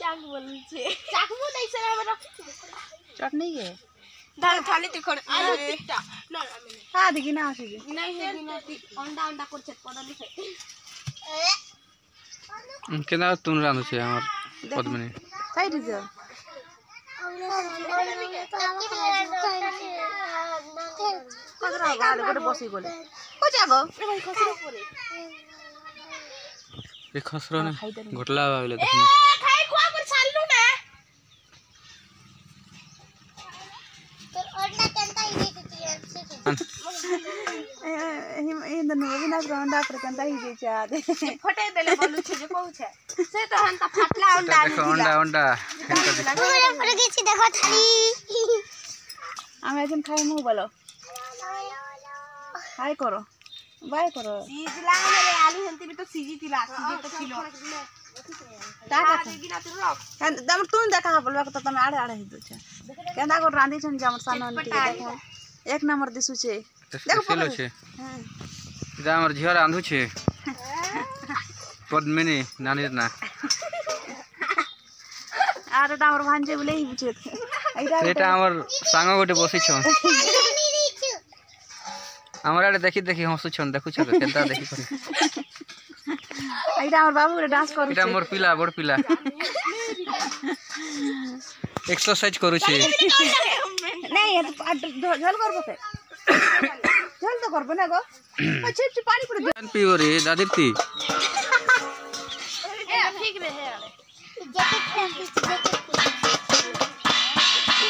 চাক বলছে চাক বলাইছে আমরা चटनी के दाल थाली तिखट आलू तिखटा ना हां देखि ना आसे नहीं है बिना अंडा अंडा कर छत पडली है केना तुन रांधु छे हमर पद्मिनी सही दिजो कतरा गाड गरे बसी गोले को जागो भाई खसरो परे ए खसरो ने घोटला आइले ए खाई खुआ कर छाललु ना तो अंडा केनता ही देती है ए दनु बिना अंडा पर कंता ही दे चा दे फटे देले बोलु छे जे कहू छे से तो हन त फाटला अंडा देखो अंडा अंडा पर गेछि देखो थाली हम एजन खाई मु बोलो हाय करो बाय करो सीजला मेरे आलू हंती भी तो सीजी तिला सीजे तो किलो टाटा देगी ना तू रख दम तुम देखा बोलबा त तमे आड़े आड़े हिदु छे केना को रांधी छन जे हमर सानो आंटी देखा एक नंबर दिसु छे देखो किलो छे इदा हमर झिया रांधु छे पद्मिनी नानी ना आरे त हमर भांजे बोले ही बुझे सेटा हमर सांग गोटे बसी छ हमरा आड़े देखि देखि हंसु छन देखु छ केनता देखि करे आइडा हमर बाबू रे डांस करू इटा मोर पिला बड़ पिला एक्सरसाइज करू छे नहीं झल करबो के झल तो करबो ना गो अच्छे अच्छे पानी पड़ पानी पियो रे दादीती ए ठीक रहे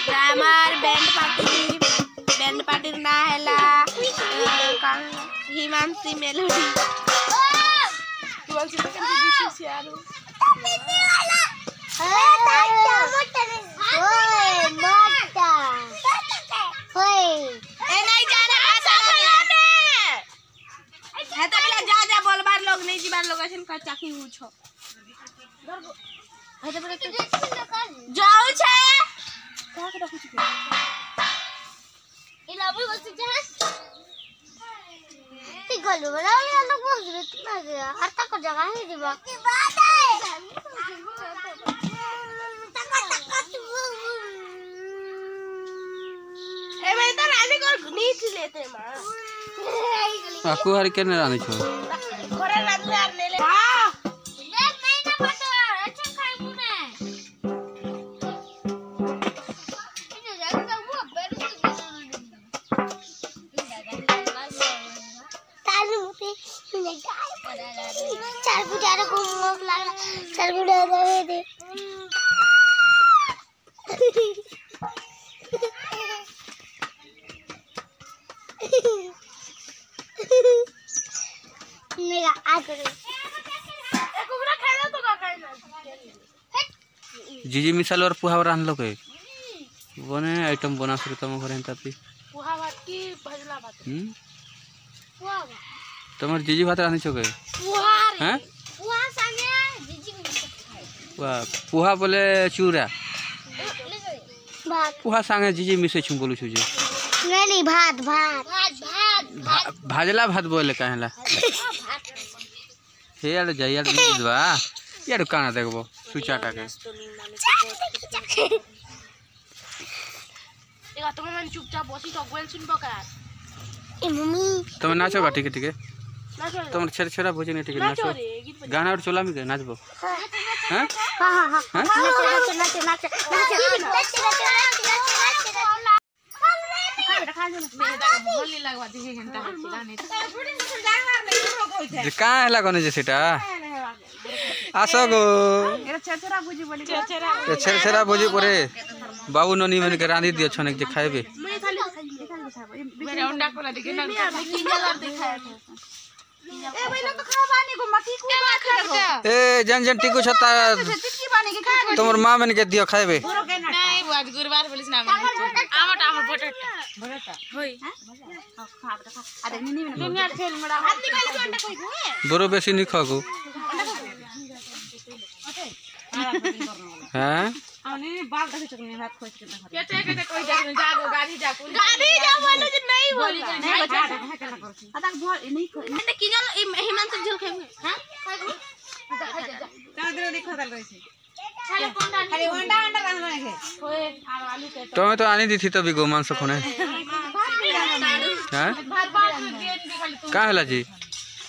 ग्रामर बैंड पार्टी ना हैला हिमांशी मेलोडी तुलसी तक दिसी से आरो नहीं जीवान लोग अछन का चाकी हु छ हेते बरे जाऊ छे का के रखु छी ई लबी बस छ ती गलो बला लोग बहुत रे ना गया हर तक जगह ही दिबा की बात है ए मैं तो रानी को नीच लेते मां आकु हर केने रानी छ घरे रात यार ले ले हां एक महीना पटो अच्छा खाई मुने इने जाके तो वो बेर से तालू मुते इने गाय चार गुजारा को मुंह लगा चार गुजारा दे मेरा आकर एकरा खाना तो का खाना जीजी मिसाल और पुहा रान लो के बने आइटम बना सके तुम घर हेंता पी पुहा भात की भजला भात पुहा तमर जीजी भात रानी छके पुहा हैं पुहा संगे जीजी भी खाए वाह पुहा बोले चूरा भात पुहा संगे जीजी मिसे छु बोलु छु जी नहीं भात भात भात भाजला भात बोले काहेला हे यार जाइया दिवा यार काना देखबो सुचाटा के एगा तुम मन चुपचाप बसी तो गोल सुन पका ए मम्मी तुम नाचो बा ठीक है नाचो तुम छेर छेरा भोजन ठीक है नाचो गाना और चोला में नाचबो हैं हां हां हां नाचो नाचो नाचो का हला कोने जे सेटा आसो गो एरा छेरा बुझी बोली छेरा भोजी परे बाबू ननी मन के रांधी दियो छने जे खाइबे मेरे अंडा कोला देखे ना किंजल और दिखाया ए भाई लोग तो खा पानी को मकी को ए जन जन टिकु छता टिक्की पानी के खा तुमर मां मन के दियो खाइबे नहीं वो आज गुरुवार बोलिस ना आमट आमट बटाटा होई अरे नी दुनिया खेल मड़ा हाथ निकाल के अंडा कोई बरो बेसी नि खागो हैं आने बाल देखे चकने हाथ खोज के केते केते कोई जागो गाड़ी जा बोलो जे नहीं बोली नहीं बचा अतक भर नहीं किंजल हिमांशु झल खाइबे हां होता रही खाली अंडा अंडा रहना है ओए आलू के तुम्हें तो आनी दी थी तभी गो मांस खोने हैं का हला जी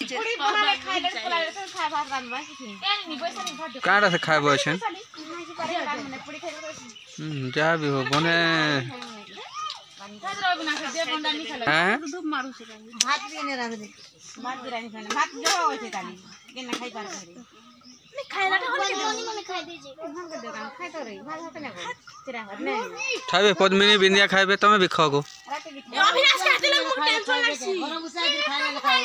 पूरी बना ले खाए ले खाए भात रांधबा काड़ा से खाए बछन जा भी हो बने हैं भात भी नहीं रांध दे भात भी रांध खाने भात जो होते काली के ना खाई पार करे मैं खाइला तो होने दे मैं खाई दीजिए हम के दुकान खाई तो रही भात होते ना तेरा भात नहीं खाबे पद्मिनी बिंदिया खाबे तमे भी खाओ गो अविनाश कहते लोग मुझे टेंशन लागसी गरम उसा के खाए ले खाए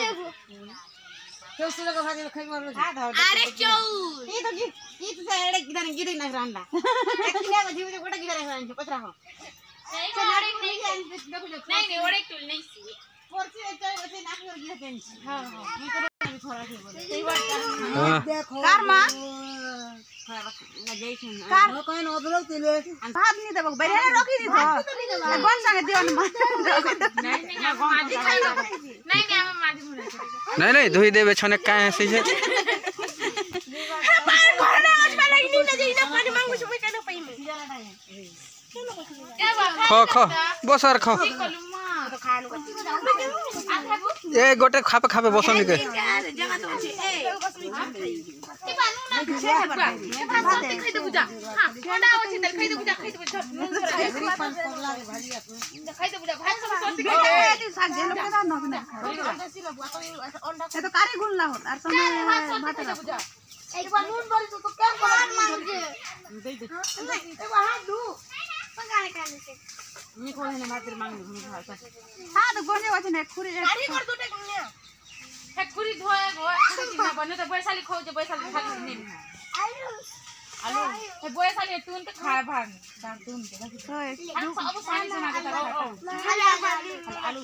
क्यों सुलो को भात खाई मारो अरे क्यों ये तो से एड़े किधर गिरे ना रांडा एक किलो को जीव जो कोटा गिरे रांड पतरा हो नहीं ओड़े टूल नहीं सी पोरसी तो ऐसे नाक में गिरे पेन हां हां ये तो भी थोड़ा के बोले कार मां कार कोन ओदलो तिले भात नहीं देबो बेरे रोकी दी तो कोन संगे दियो ना नहीं हम माजी खाई नहीं हम माजी मुने नहीं धोई देबे छने काहे से घरने आज में लगी नहीं दे ना पानी मांगू छ मैं कहना पई में खो खो बसर खो तो खानु ए गोटे खापे खापे बसनी के जगह तो छै ए के बानू ना खाई दे बुझा हां ठंडा होछि त खाई दे बुझा खाई दे बुझा खाई दे बुझा भात सब सोच के साग जेलो के ना ना ये तो कारी गुण ला होत और तुम भात ला बुझा एक बार नून भरी तो क्या कर दे दे दे ए वहां दू पंगाने खाने से मी कोन ने भात मांग हां तो गोने वछ ने खुरी गाड़ी कर दो टे गुनिया एक खुरी धोए खुरी दिन बने तो बैसाली खाओ जे बैसाली खा नहीं आलू ए बैसाली तून के खा भाग दान तून के सब सानी सुना के आलू